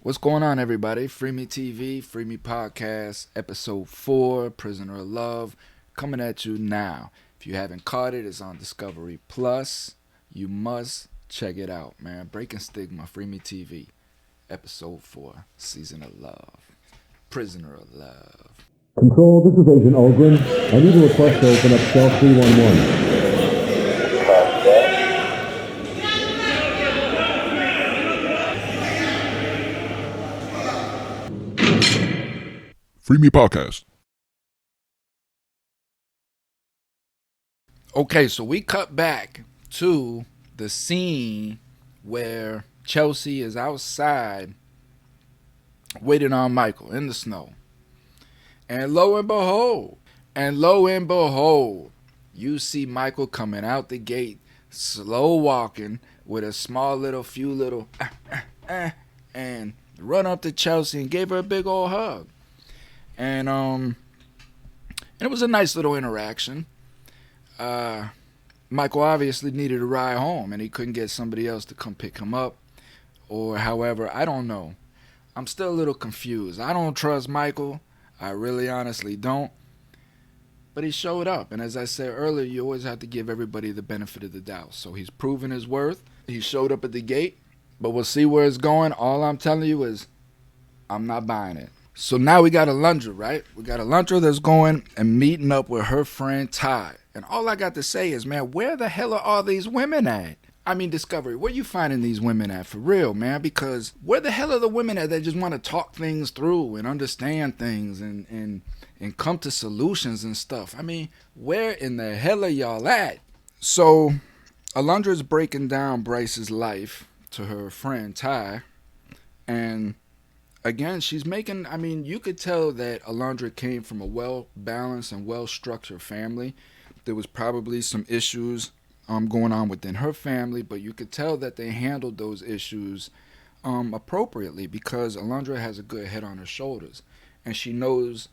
What's going on, everybody? FreeMe TV, FreeMe Podcast, Episode 4, Prisoner of Love, coming at you now. If you haven't caught it, it's on Discovery Plus. You must check it out, man. Breaking Stigma, FreeMe TV, Episode 4, Season of Love, Prisoner of Love. Control, this is Agent Ogren. I need a request to open up cell 311. FreeMe Podcast. Okay, so we cut back to the scene where Chelsea is outside waiting on Michael in the snow. And lo and behold, you see Michael coming out the gate, slow walking with a few little, and run up to Chelsea and gave her a big old hug. And it was a nice little interaction. Michael obviously needed a ride home and he couldn't get somebody else to come pick him up. Or however, I don't know. I'm still a little confused. I don't trust Michael. I really honestly don't. But he showed up. And as I said earlier, you always have to give everybody the benefit of the doubt. So he's proven his worth. He showed up at the gate. But we'll see where it's going. All I'm telling you is I'm not buying it. So now we got Alundra, right? We got Alundra that's going and meeting up with her friend Ty. And all I got to say is, man, where the hell are all these women at? I mean, Discovery, where you finding these women at for real, man? Because where the hell are the women at that just want to talk things through and understand things and come to solutions and stuff? I mean, where in the hell are y'all at? So Alundra's breaking down Bryce's life to her friend Ty. And again, she's making, I mean, you could tell that Alundra came from a well-balanced and well-structured family. There was probably some issues going on within her family, but you could tell that they handled those issues appropriately because Alundra has a good head on her shoulders, and she knows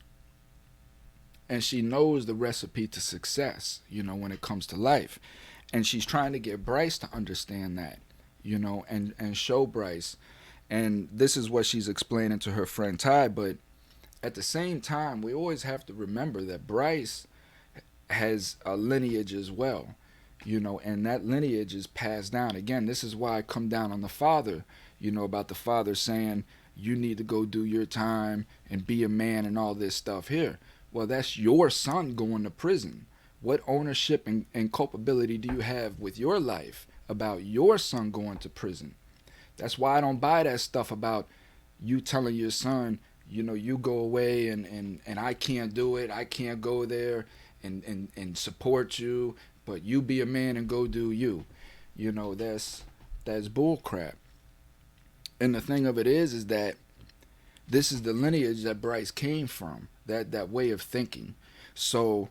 the recipe to success, when it comes to life. And she's trying to get Bryce to understand that, and show Bryce. And this is what she's explaining to her friend Ty. But at the same time, we always have to remember that Bryce has a lineage as well, and that lineage is passed down. Again, this is why I come down on the father, about the father saying, you need to go do your time and be a man and all this stuff here. Well, that's your son going to prison. What ownership and culpability do you have with your life about your son going to prison? That's why I don't buy that stuff about you telling your son, you go away and I can't do it. I can't go there and support you, but you be a man and go do you. That's bull crap. And the thing of it is that this is the lineage that Bryce came from, that way of thinking. So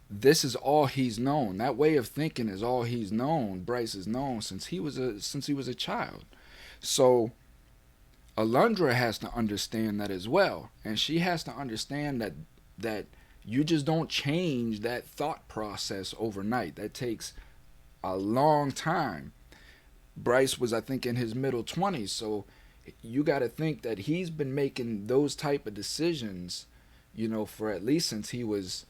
this is all he's known. That way of thinking is all he's known. Bryce has known since he was a child. So Alundra has to understand that as well. And she has to understand that you just don't change that thought process overnight. That takes a long time. Bryce was, I think, in his middle 20s. So you got to think that he's been making those type of decisions, for at least since he was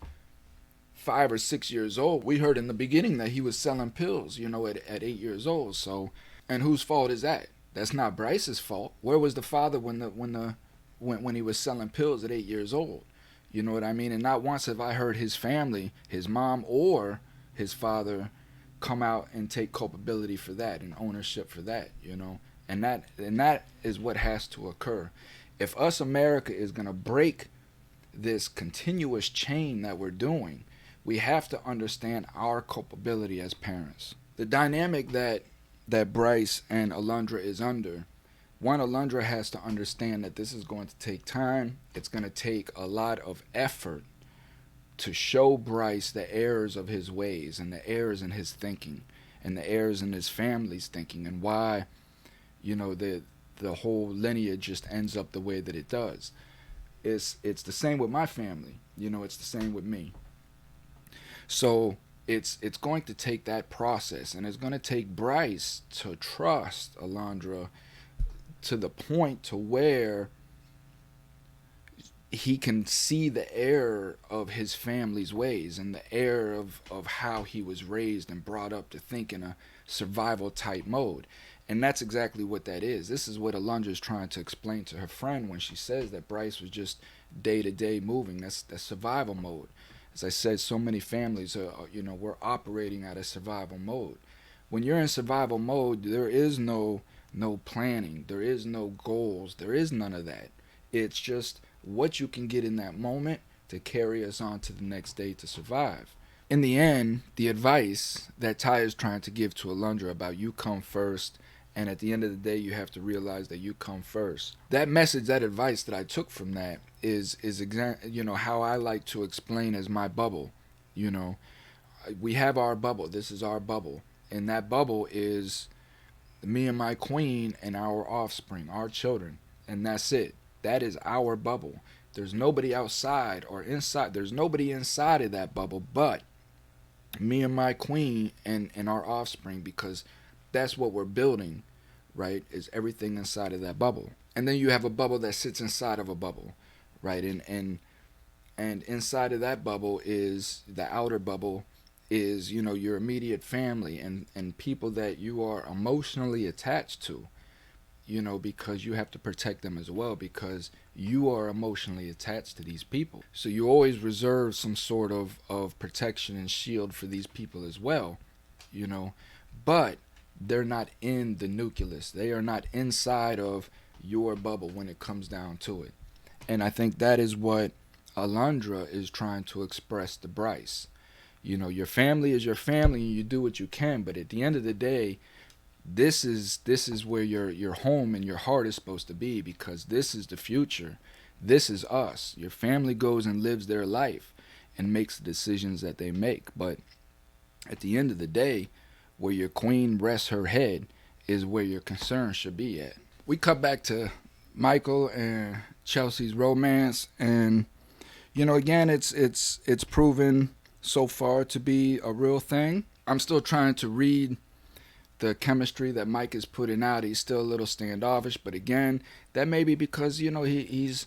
5 or 6 years old. We heard in the beginning that he was selling pills, at 8 years old. So, and whose fault is that? That's not Bryce's fault. Where was the father when he was selling pills at 8 years old? You know what I mean? And not once have I heard his family, his mom or his father, come out and take culpability for that and ownership for that. And that is what has to occur. If us America is gonna break this continuous chain that we're doing, we have to understand our culpability as parents. The dynamic that Bryce and Alundra is under, one, Alundra has to understand that this is going to take time. It's going to take a lot of effort to show Bryce the errors of his ways and the errors in his thinking and the errors in his family's thinking and why, the whole lineage just ends up the way that it does. It's the same with my family. It's the same with me. So it's going to take that process, and it's going to take Bryce to trust Alundra to the point to where he can see the error of his family's ways and the error of how he was raised and brought up to think in a survival type mode. And that's exactly what that is. This is what Alundra is trying to explain to her friend when she says that Bryce was just day to day moving. That's survival mode. As I said, so many families are, we're operating at a survival mode. When you're in survival mode, there is no planning, there is no goals, there is none of that. It's just what you can get in that moment to carry us on to the next day to survive. In the end, the advice that Ty is trying to give to Alundra about you come first, and at the end of the day, you have to realize that you come first. That message, that advice that I took from that is how I like to explain as my bubble. We have our bubble. This is our bubble, and that bubble is me and my queen and our offspring, our children, and that's it. That is our bubble. There's nobody outside or inside. There's nobody inside of that bubble but me and my queen and our offspring, because that's what we're building, right? Is everything inside of that bubble. And then you have a bubble that sits inside of a bubble, right? And inside of that bubble is the outer bubble is, your immediate family and people that you are emotionally attached to, because you have to protect them as well, because you are emotionally attached to these people. So you always reserve some sort of protection and shield for these people as well, but they're not in the nucleus. They are not inside of your bubble when it comes down to it. And I think that is what Alundra is trying to express to Bryce. Your family is your family and you do what you can, but at the end of the day, this is where your home and your heart is supposed to be, because this is the future. This is us. Your family goes and lives their life and makes the decisions that they make. But at the end of the day, where your queen rests her head is where your concern should be at. We cut back to Michael and Chelsea's romance, and again, it's proven so far to be a real thing. I'm still trying to read the chemistry that Mike is putting out. He's still a little standoffish, but again, that may be because he's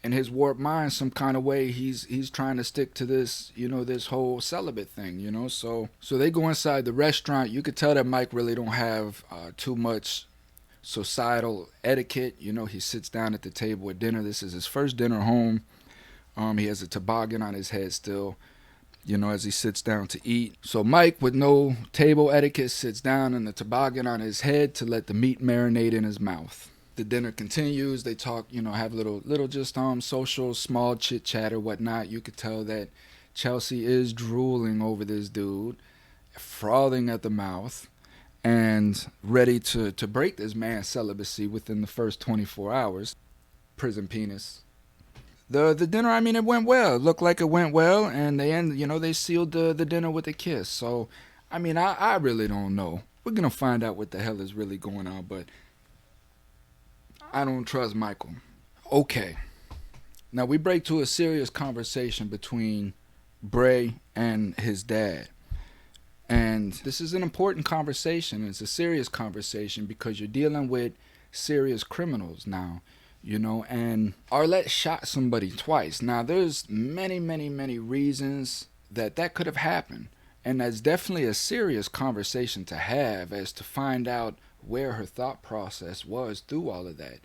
in his warped mind some kind of way. He's trying to stick to this this whole celibate thing. So they go inside the restaurant. You could tell that Mike really don't have too much societal etiquette. He sits down at the table at dinner. This is his first dinner home. He has a toboggan on his head still, as he sits down to eat. So Mike, with no table etiquette, sits down on the toboggan on his head to let the meat marinate in his mouth. The dinner continues. They talk, have little just social small chit chat or whatnot. You could tell that Chelsea is drooling over this dude, frothing at the mouth, and ready to break this man's celibacy within the first 24 hours. Prison penis. The dinner, it went well. It looked like it went well, and they sealed the dinner with a kiss. So, I really don't know. We're gonna find out what the hell is really going on, but I don't trust Michael. Okay. Now we break to a serious conversation between Bray and his dad. And this is an important conversation. It's a serious conversation because you're dealing with serious criminals now. And Arlette shot somebody twice. Now, there's many, many, many reasons that could have happened. And that's definitely a serious conversation to have, as to find out where her thought process was through all of that.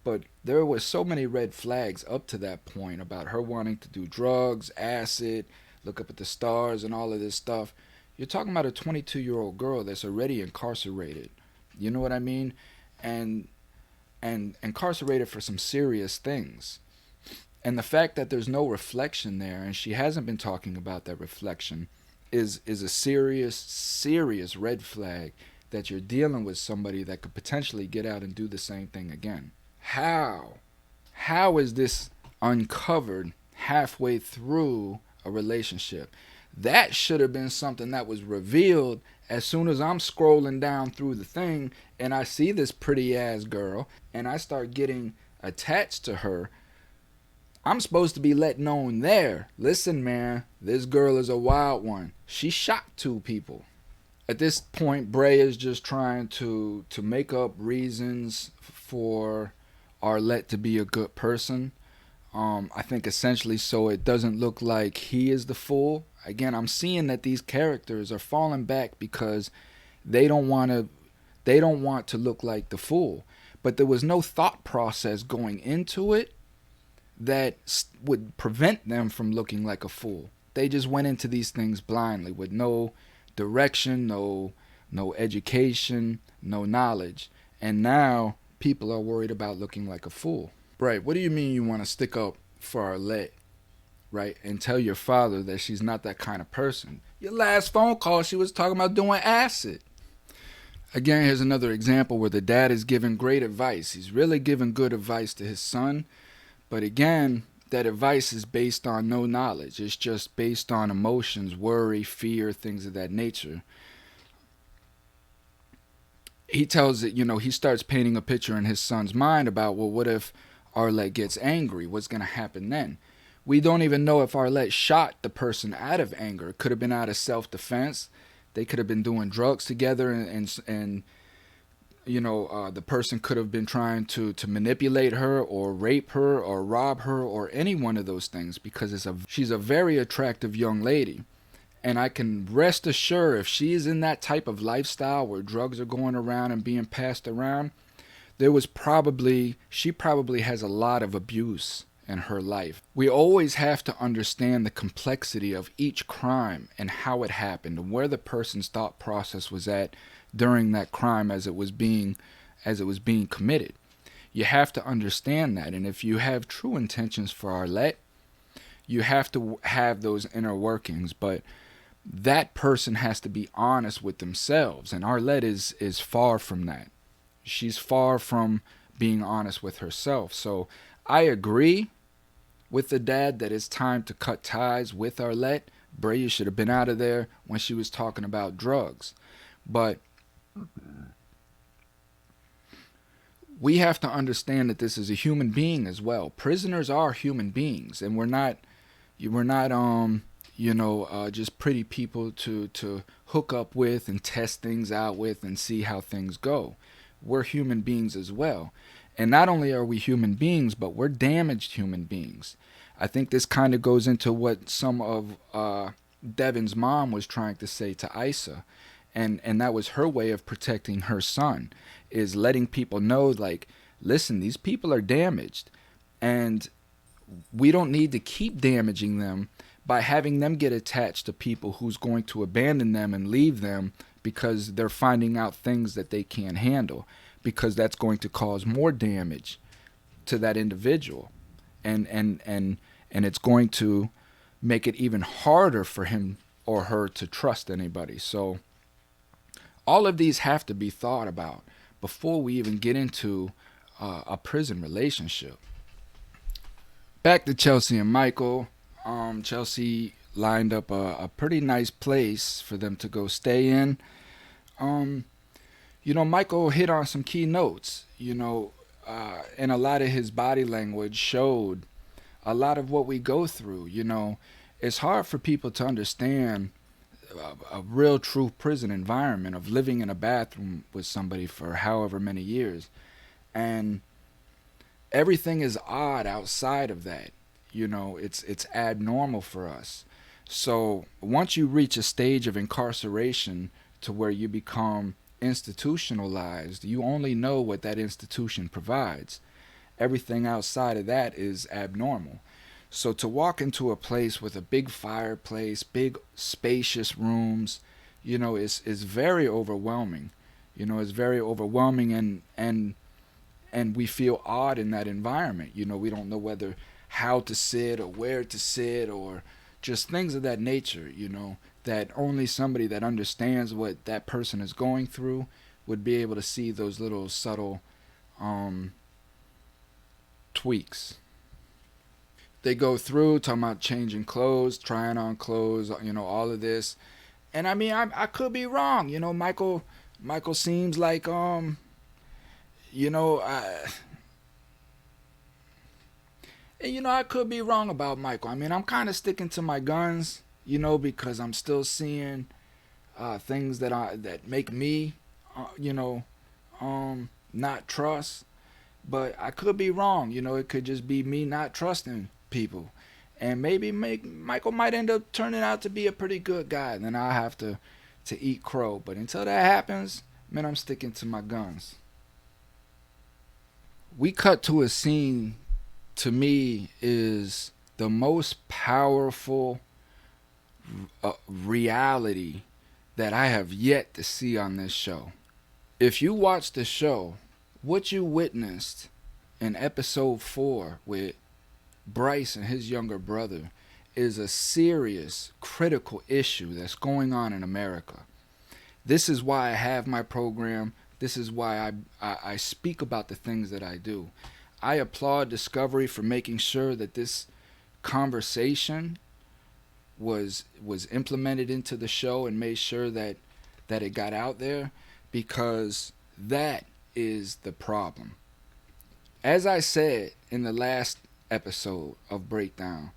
But there were so many red flags up to that point about her wanting to do drugs, acid, look up at the stars, and all of this stuff. You're talking about a 22-year-old girl that's already incarcerated. You know what I mean? And incarcerated for some serious things. And the fact that there's no reflection there, and she hasn't been talking about that reflection, is a serious red flag that you're dealing with somebody that could potentially get out and do the same thing again. How is this uncovered halfway through a relationship? That should have been something that was revealed as soon as I'm scrolling down through the thing and I see this pretty ass girl and I start getting attached to her. I'm supposed to be let known there. Listen, man, this girl is a wild one. She shot 2 people. At this point, Bray is just trying to make up reasons for Arlette to be a good person. I think essentially so it doesn't look like he is the fool. Again, I'm seeing that these characters are falling back because they don't want to they don't want to look like the fool. But there was no thought process going into it that would prevent them from looking like a fool. They just went into these things blindly with no direction, no education, no knowledge. And now people are worried about looking like a fool. Right. What do you mean you want to stick up for Arlette, right? And tell your father that she's not that kind of person. Your last phone call, she was talking about doing acid. Again, here's another example where the dad is giving great advice. He's really giving good advice to his son. But again, that advice is based on no knowledge. It's just based on emotions, worry, fear, things of that nature. He tells it, he starts painting a picture in his son's mind about, well, what if Arlette gets angry? What's going to happen then? We don't even know if Arlette shot the person out of anger. It could have been out of self-defense. They could have been doing drugs together, and the person could have been trying to manipulate her or rape her or rob her or any one of those things, because she's a very attractive young lady. And I can rest assured, if she is in that type of lifestyle where drugs are going around and being passed around, she probably has a lot of abuse in her life. We always have to understand the complexity of each crime and how it happened and where the person's thought process was at during that crime as it was being committed. You have to understand that, and if you have true intentions for Arlette, you have to have those inner workings. But that person has to be honest with themselves, and Arlette is far from that. She's far from being honest with herself. So I agree with the dad that it's time to cut ties with Arlette. Bray should have been out of there when she was talking about drugs. But we have to understand that this is a human being as well. Prisoners are human beings, and we're not just pretty people to hook up with and test things out with and see how things go. We're human beings as well. And not only are we human beings, but we're damaged human beings. I think this kind of goes into what some of Devin's mom was trying to say to Isa. And that was her way of protecting her son, is letting people know, like, listen, these people are damaged. And we don't need to keep damaging them by having them get attached to people who's going to abandon them and leave them because they're finding out things that they can't handle, because that's going to cause more damage to that individual, and it's going to make it even harder for him or her to trust anybody. So all of these have to be thought about before we even get into a prison relationship. Back to Chelsea and Michael. Chelsea lined up a pretty nice place for them to go stay in. Michael hit on some key notes, and a lot of his body language showed a lot of what we go through. It's hard for people to understand a real true prison environment of living in a bathroom with somebody for however many years. And everything is odd outside of that. It's abnormal for us. So once you reach a stage of incarceration to where you become institutionalized, you only know what that institution provides. Everything outside of that is abnormal. So to walk into a place with a big fireplace, big spacious rooms, is very overwhelming. It's very overwhelming, and we feel odd in that environment. We don't know whether how to sit or where to sit or just things of that nature, that only somebody that understands what that person is going through would be able to see those little subtle tweaks. They go through talking about changing clothes, trying on clothes, all of this. And I mean, I could be wrong. Michael seems like I could be wrong about Michael. I mean, I'm kind of sticking to my guns, because I'm still seeing things that make me, you know, not trust. But I could be wrong. You know, it could just be me not trusting people, and maybe Michael might end up turning out to be a pretty good guy. Then I'll have to eat crow. But until that happens, man, I'm sticking to my guns. We cut to a scene, to me, is the most powerful reality that I have yet to see on this show. If you watch the show, what you witnessed in episode 4 with Bryce and his younger brother is a serious, critical issue that's going on in America. This is why I have my program. This is why I speak about the things that I do. I applaud Discovery for making sure that this conversation was implemented into the show and made sure that it got out there, because that is the problem. As I said in the last episode of Breakdown,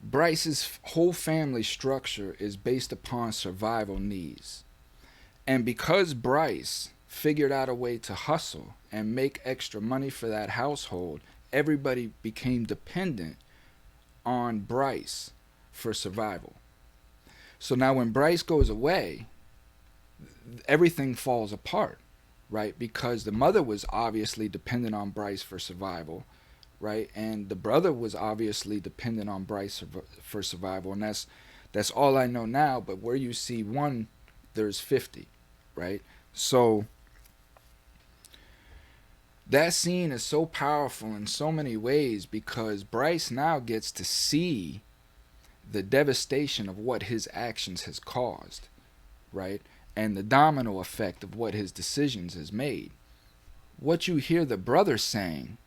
Bryce's whole family structure is based upon survival needs. And because Bryce figured out a way to hustle and make extra money for that household, everybody became dependent on Bryce for survival. So now when Bryce goes away, everything falls apart, right? Because the mother was obviously dependent on Bryce for survival, right? And the brother was obviously dependent on Bryce for survival. And that's all I know now. But where you see one, there's 50, right? So that scene is so powerful in so many ways, because Bryce now gets to see the devastation of what his actions has caused, right? And the domino effect of what his decisions has made. What you hear the brother saying,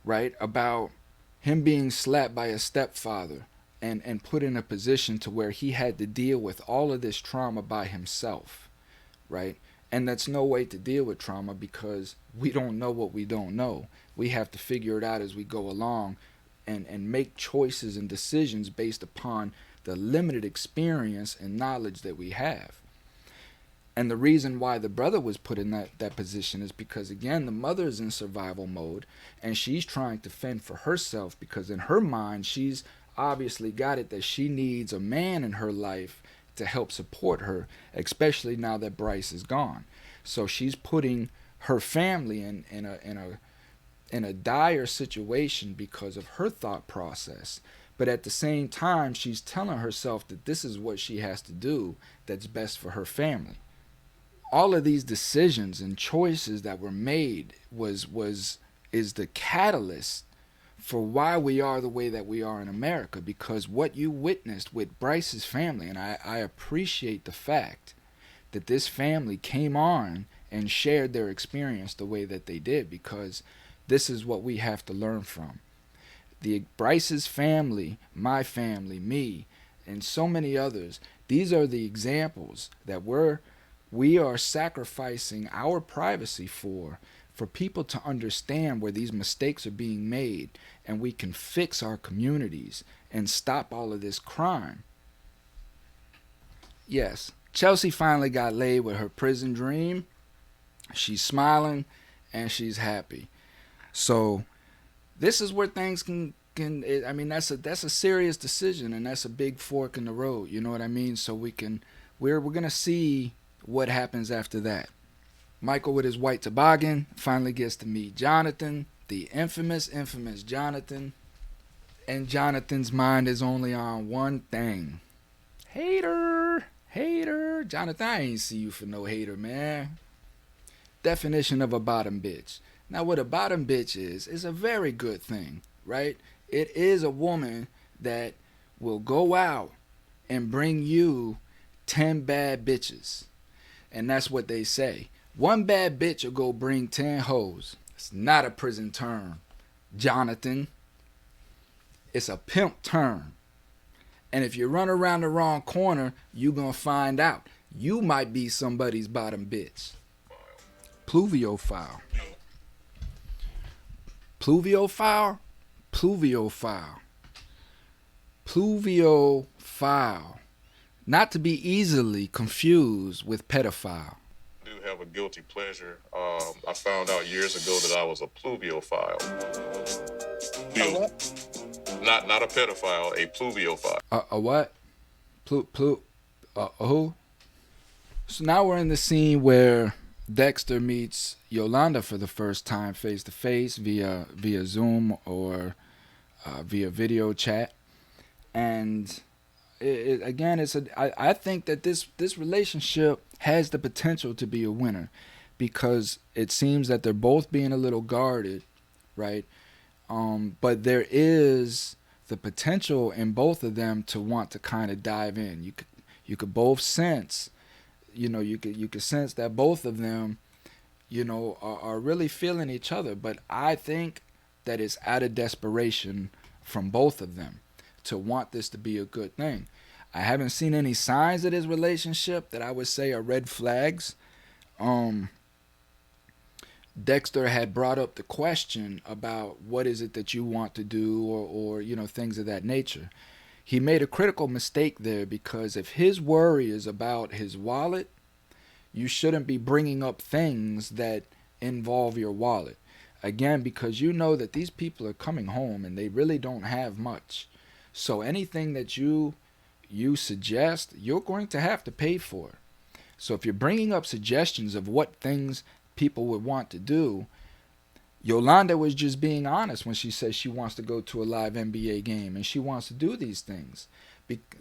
right, about him being slapped by a stepfather and put in a position to where he had to deal with all of this trauma by himself, right? And that's no way to deal with trauma, because we don't know what we don't know. We have to figure it out as we go along and make choices and decisions based upon the limited experience and knowledge that we have. And the reason why the brother was put in that position is because, again, the mother's in survival mode and she's trying to fend for herself, because in her mind, she's obviously got it that she needs a man in her life to help support her, especially now that Bryce is gone. So she's putting her family in a dire situation because of her thought process. But at the same time, she's telling herself that this is what she has to do that's best for her family. All of these decisions and choices that were made is the catalyst for why we are the way that we are in America. Because what you witnessed with Bryce's family, and I appreciate the fact that this family came on and shared their experience the way that they did, because this is what we have to learn from. Bryce's family, my family, me, and so many others, these are the examples that we are sacrificing our privacy for people to understand where these mistakes are being made, and we can fix our communities and stop all of this crime. Yes, Chelsea finally got laid with her prison dream. She's smiling and she's happy. So this is where things can I mean, that's a serious decision, and that's a big fork in the road, you know what I mean? So we're going to see what happens after that. Michael, with his white toboggan, finally gets to meet Jonathan, the infamous Jonathan. And Jonathan's mind is only on one thing. Hater. Jonathan, I ain't see you for no hater, man. Definition of a bottom bitch. Now, what a bottom bitch is a very good thing, right? It is a woman that will go out and bring you 10 bad bitches. And that's what they say. One bad bitch will go bring 10 hoes. It's not a prison term, Jonathan. It's a pimp term. And if you run around the wrong corner, you gonna find out. You might be somebody's bottom bitch. Pluviophile. Pluviophile? Pluviophile. Pluviophile. not to be easily confused with pedophile. I do have a guilty pleasure. I found out years ago that I was a pluviophile. A what? Not a pedophile, a pluviophile. A what? Plu, who? So now we're in the scene where Dexter meets Yolanda for the first time face to face via Zoom or via video chat, and again, I think that this relationship has the potential to be a winner because it seems that they're both being a little guarded, right? But there is the potential in both of them to want to kind of dive in. You could both sense, you could sense that both of them, are really feeling each other. But I think that it's out of desperation from both of them to want this to be a good thing. I haven't seen any signs of this relationship that I would say are red flags. Dexter had brought up the question about what is it that you want to do or things of that nature. He made a critical mistake there because if his worry is about his wallet, you shouldn't be bringing up things that involve your wallet. Again, because you know that these people are coming home and they really don't have much. So anything that you suggest, you're going to have to pay for. So if you're bringing up suggestions of what things people would want to do, Yolanda was just being honest when she says she wants to go to a live NBA game and she wants to do these things.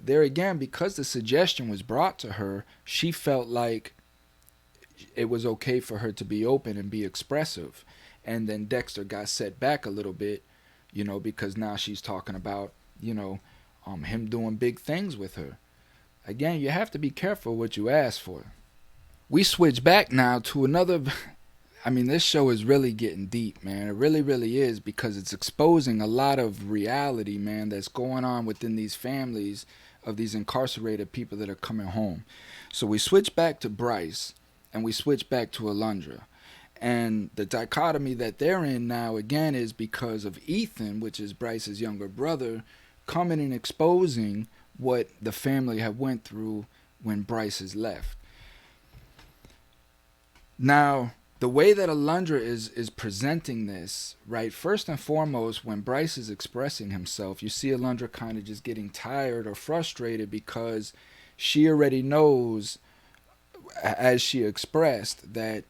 There again, because the suggestion was brought to her, she felt like it was okay for her to be open and be expressive. And then Dexter got set back a little bit, because now she's talking about, him doing big things with her. Again, you have to be careful what you ask for. We switch back now to another. I mean, this show is really getting deep, man. It really, really is, because it's exposing a lot of reality, man, that's going on within these families of these incarcerated people that are coming home. So we switch back to Bryce and we switch back to Alundra. And the dichotomy that they're in now, again, is because of Ethan, which is Bryce's younger brother, coming and exposing what the family have went through when Bryce has left. Now, the way that Alundra is presenting this, right, first and foremost, when Bryce is expressing himself, you see Alundra kind of just getting tired or frustrated because she already knows, as she expressed, that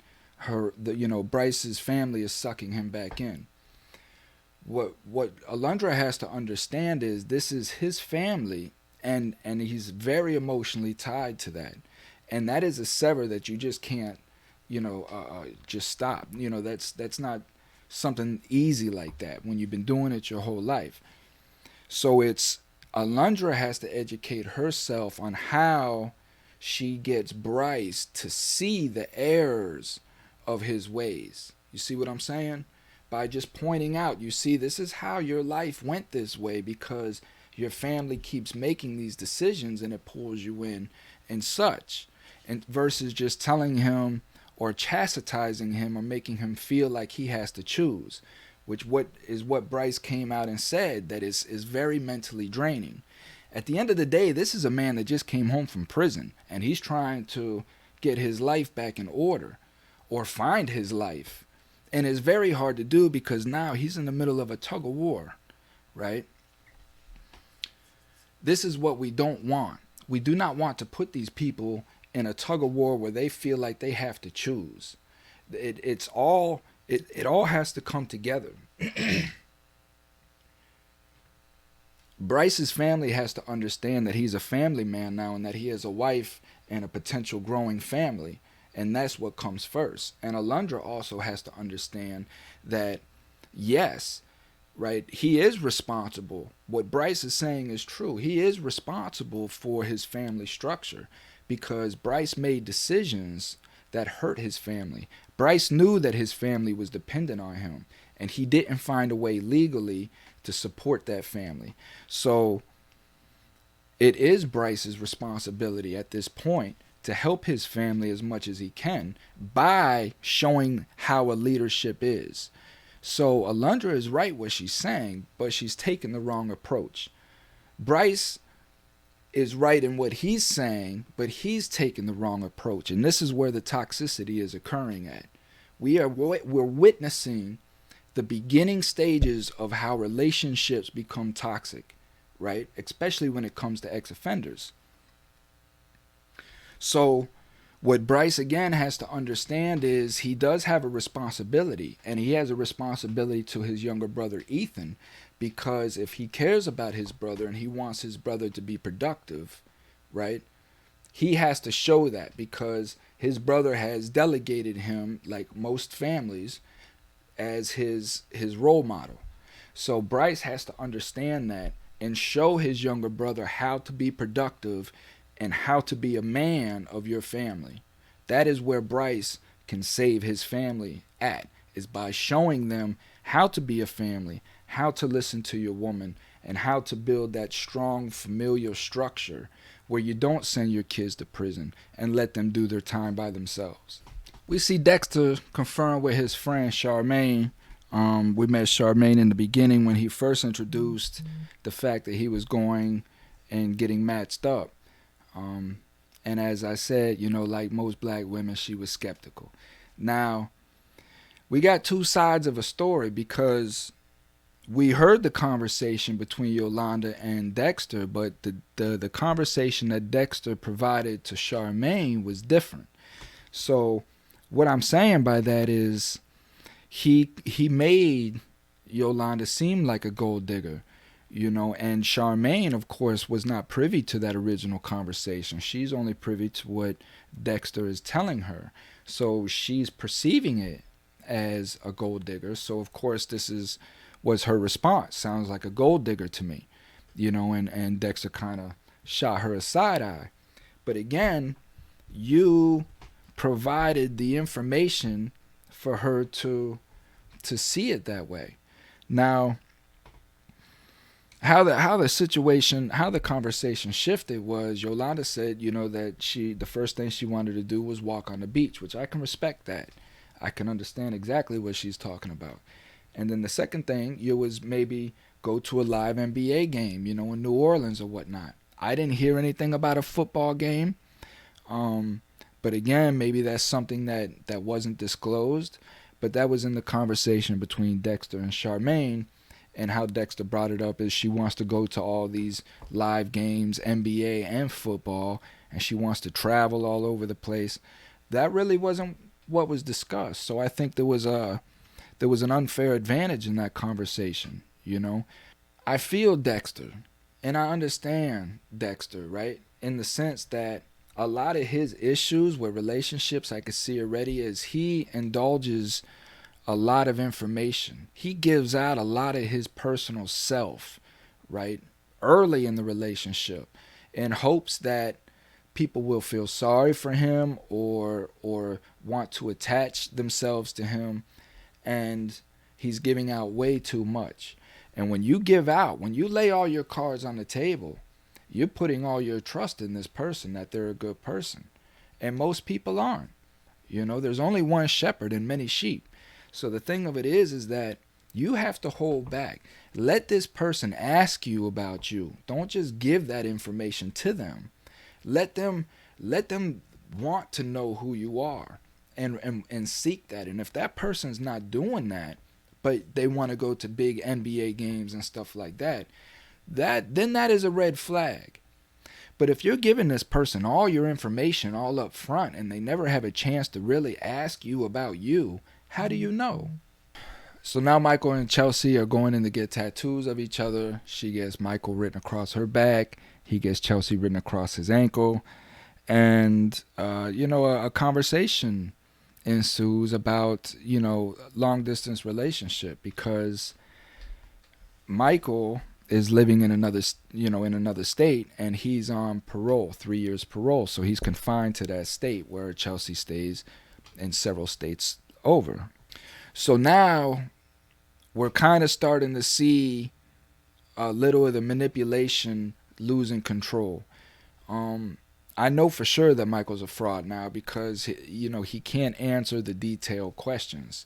Bryce's family is sucking him back in. What Alundra has to understand is this is his family, and he's very emotionally tied to that, and that is a sever that you just can't, just stop. That's not something easy like that when you've been doing it your whole life. So it's Alundra has to educate herself on how she gets Bryce to see the errors of his ways. You see what I'm saying? By just pointing out, you see, this is how your life went this way because your family keeps making these decisions and it pulls you in and such. And versus just telling him or chastising him or making him feel like he has to choose, which what Bryce came out and said that is very mentally draining. At the end of the day, this is a man that just came home from prison and he's trying to get his life back in order or find his life. And it's very hard to do because now he's in the middle of a tug of war, right? This is what we don't want. We do not want to put these people in a tug of war where they feel like they have to choose. It all has to come together. Bryce's family has to understand that he's a family man now and that he has a wife and a potential growing family. And that's what comes first. And Alundra also has to understand that, yes, right, he is responsible. What Bryce is saying is true. He is responsible for his family structure because Bryce made decisions that hurt his family. Bryce knew that his family was dependent on him, and he didn't find a way legally to support that family. So it is Bryce's responsibility at this point to help his family as much as he can by showing how a leadership is. So Alundra is right what she's saying, but she's taking the wrong approach. Bryce is right in what he's saying, but he's taking the wrong approach. And this is where the toxicity is occurring at. We're witnessing the beginning stages of how relationships become toxic, right? Especially when it comes to ex-offenders. So what Bryce again has to understand is he does have a responsibility, and he has a responsibility to his younger brother Ethan, because if he cares about his brother and he wants his brother to be productive, right, he has to show that, because his brother has delegated him, like most families, as his role model. So Bryce has to understand that and show his younger brother how to be productive and how to be a man of your family. That is where Bryce can save his family at, is by showing them how to be a family, how to listen to your woman, and how to build that strong familial structure where you don't send your kids to prison and let them do their time by themselves. We see Dexter confirm with his friend Charmaine. We met Charmaine in the beginning when he first introduced the fact that he was going and getting matched up. And as I said, like most black women, she was skeptical. Now, we got two sides of a story, because we heard the conversation between Yolanda and Dexter, but the conversation that Dexter provided to Charmaine was different. So what I'm saying by that is he made Yolanda seem like a gold digger, and Charmaine, of course, was not privy to that original conversation. She's only privy to what Dexter is telling her. So she's perceiving it as a gold digger. So of course was her response. Sounds like a gold digger to me, and Dexter kind of shot her a side eye. But again, you provided the information for her to see it that way. Now, how the conversation shifted was Yolanda said, that the first thing she wanted to do was walk on the beach, which I can respect that. I can understand exactly what she's talking about. And then the second thing, was maybe go to a live NBA game, in New Orleans or whatnot. I didn't hear anything about a football game. But again, maybe that's something that wasn't disclosed. But that was in the conversation between Dexter and Charmaine. And how Dexter brought it up is she wants to go to all these live games, NBA and football, and she wants to travel all over the place. That really wasn't what was discussed. So I think there was an unfair advantage in that conversation, I feel Dexter, and I understand Dexter, right? In the sense that a lot of his issues with relationships, I could see already, is he indulges a lot of information. He gives out a lot of his personal self, right, early in the relationship, in hopes that people will feel sorry for him or want to attach themselves to him, and he's giving out way too much. And when you lay all your cards on the table, you're putting all your trust in this person, that they're a good person. And most people aren't. There's only one shepherd and many sheep. So the thing of it is that you have to hold back. Let this person ask you about you. Don't just give that information to them. Let them want to know who you are and seek that. And if that person's not doing that, but they want to go to big NBA games and stuff like that, then that is a red flag. But if you're giving this person all your information all up front and they never have a chance to really ask you about you, how do you know? So now Michael and Chelsea are going in to get tattoos of each other. She gets Michael written across her back. He gets Chelsea written across his ankle. And, a conversation ensues about, long distance relationship, because Michael is living in another state, and he's on parole, 3 years parole. So he's confined to that state, where Chelsea stays in several states over. So now we're kind of starting to see a little of the manipulation losing control. I know for sure that Michael's a fraud now, because he can't answer the detailed questions,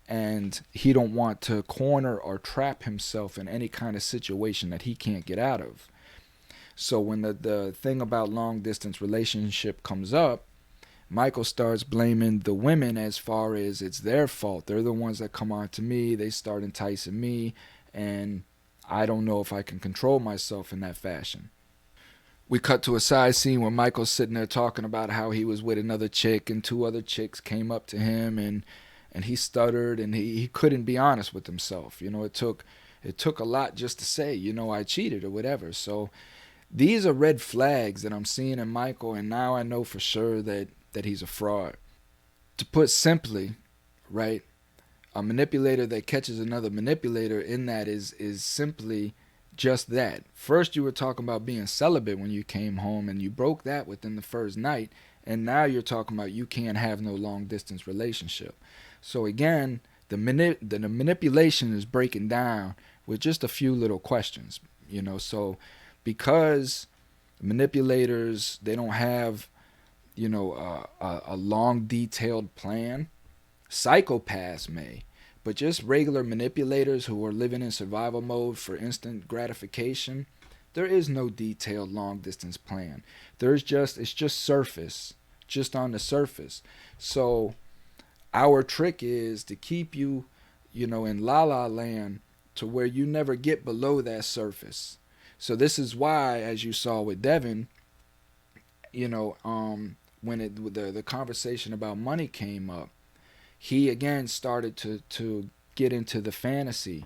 and he don't want to corner or trap himself in any kind of situation that he can't get out of. So when the thing about long distance relationship comes up, Michael starts blaming the women as far as it's their fault. They're the ones that come on to me. They start enticing me, and I don't know if I can control myself in that fashion. We cut to a side scene where Michael's sitting there talking about how he was with another chick and two other chicks came up to him, and he stuttered, and he couldn't be honest with himself. It took a lot just to say, I cheated or whatever. So these are red flags that I'm seeing in Michael, and now I know for sure that he's a fraud. To put simply, right, a manipulator that catches another manipulator in that is simply just that. First, you were talking about being celibate when you came home, and you broke that within the first night, and now you're talking about you can't have no long distance relationship. So again, the manipulation is breaking down with just a few little questions. So because manipulators, they don't have a long detailed plan. Psychopaths may, but just regular manipulators who are living in survival mode for instant gratification, there is no detailed long distance plan. It's just surface, just on the surface. So our trick is to keep you, in la la land, to where you never get below that surface. So this is why, as you saw with Devin, when the conversation about money came up, he again started to get into the fantasy,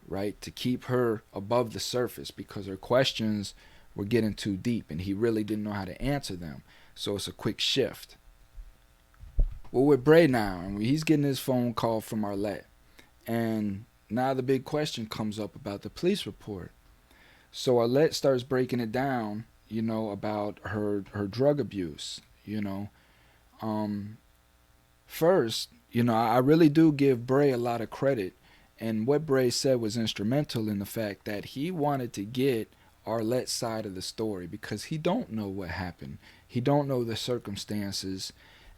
right, to keep her above the surface because her questions were getting too deep and he really didn't know how to answer them. So it's a quick shift. Well, with Bray now, and he's getting his phone call from Arlette, and now the big question comes up about the police report. So Arlette starts breaking it down, about her drug abuse. First, I really do give Bray a lot of credit, and what Bray said was instrumental in the fact that he wanted to get Arlette's side of the story because he don't know what happened. He don't know the circumstances,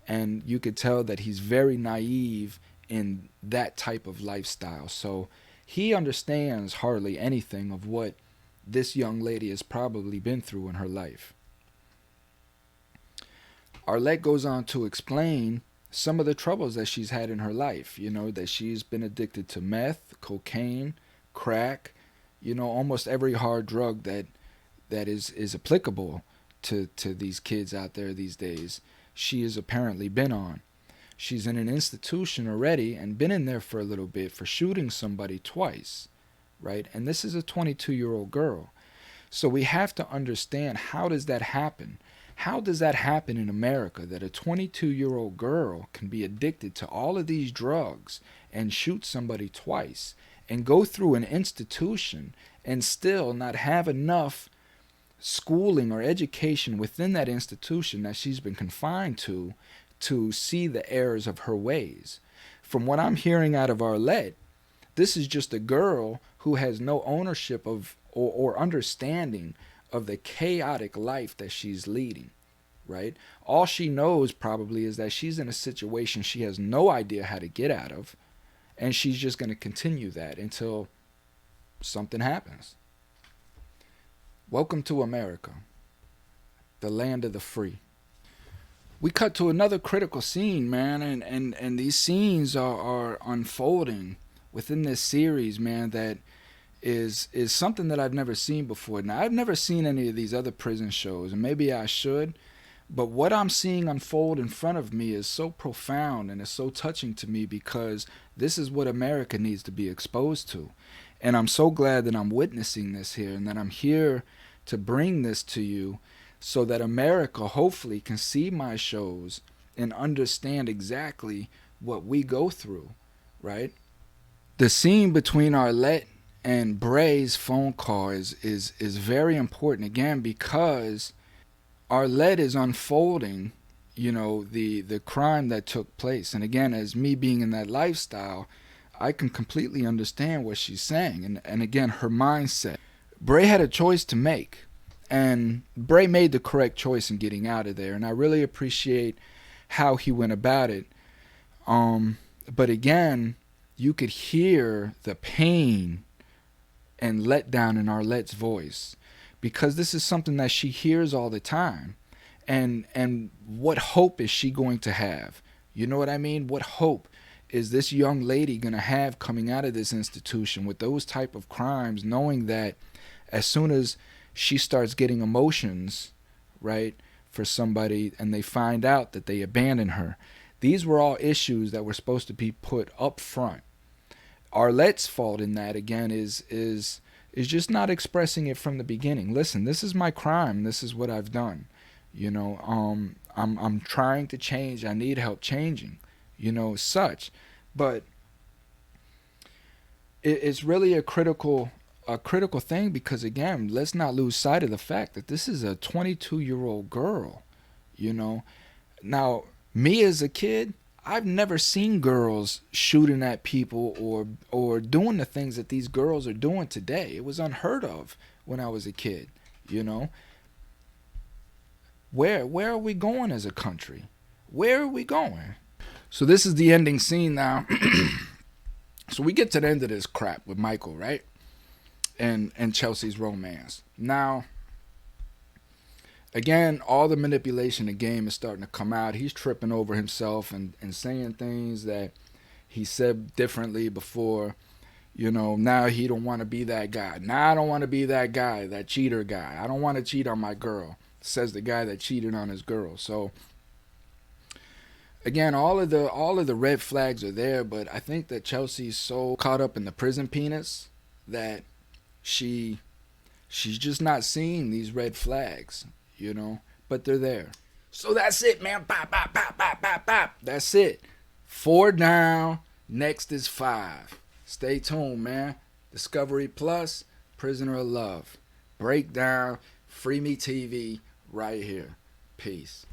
and you could tell that he's very naive in that type of lifestyle. So he understands hardly anything of what this young lady has probably been through in her life. Arlette goes on to explain some of the troubles that she's had in her life, that she's been addicted to meth, cocaine, crack, almost every hard drug that is applicable to these kids out there these days. She has apparently been on. She's in an institution already and been in there for a little bit for shooting somebody twice, right? And this is a 22-year-old girl. So we have to understand, how does that happen? How does that happen in America that a 22-year-old girl can be addicted to all of these drugs and shoot somebody twice and go through an institution and still not have enough schooling or education within that institution that she's been confined to see the errors of her ways? From what I'm hearing out of Arlette, this is just a girl who has no ownership of or understanding of the chaotic life that she's leading, right? All she knows probably is that she's in a situation she has no idea how to get out of, and she's just going to continue that until something happens. Welcome to America, the land of the free. We cut to another critical scene, man, and these scenes are unfolding within this series, man, that is something that I've never seen before. Now, I've never seen any of these other prison shows, and maybe I should, but what I'm seeing unfold in front of me is so profound and it's so touching to me because this is what America needs to be exposed to. And I'm so glad that I'm witnessing this here and that I'm here to bring this to you so that America hopefully can see my shows and understand exactly what we go through, right? The scene between Arlette and Bray's phone call is very important, again, because Arlette is unfolding, the crime that took place. And again, as me being in that lifestyle, I can completely understand what she's saying. And again, her mindset. Bray had a choice to make. And Bray made the correct choice in getting out of there. And I really appreciate how he went about it. But again, you could hear the pain and letdown in Arlette's voice, because this is something that she hears all the time. And what hope is she going to have? You know what I mean? What hope is this young lady going to have coming out of this institution with those type of crimes, knowing that as soon as she starts getting emotions, right, for somebody, and they find out that they abandon her? These were all issues that were supposed to be put up front. Arlette's fault in that, again, is just not expressing it from the beginning. Listen, this is my crime. This is what I've done. You know, I'm trying to change. I need help changing. You know, such. But it's really a critical thing, because again, let's not lose sight of the fact that this is a 22-year-old girl. You know, now me as a kid, I've never seen girls shooting at people or doing the things that these girls are doing today. It was unheard of when I was a kid. You know, where are we going as a country? Where are we going? So this is the ending scene now. So we get to the end of this crap with Michael, right? And Chelsea's romance. Now, again, all the manipulation of the game is starting to come out. He's tripping over himself and saying things that he said differently before. You know, now he don't want to be that guy. Now I don't want to be that guy, that cheater guy. I don't want to cheat on my girl, says the guy that cheated on his girl. So again, all of the red flags are there, but I think that Chelsea's so caught up in the prison peanuts that she's just not seeing these red flags, you know, but they're there. So that's it, man. Pop, pop, pop, pop, pop, pop. That's it. 4 down. Next is 5. Stay tuned, man. Discovery Plus, Prisoner of Love. Breakdown, FreeMe TV, right here. Peace.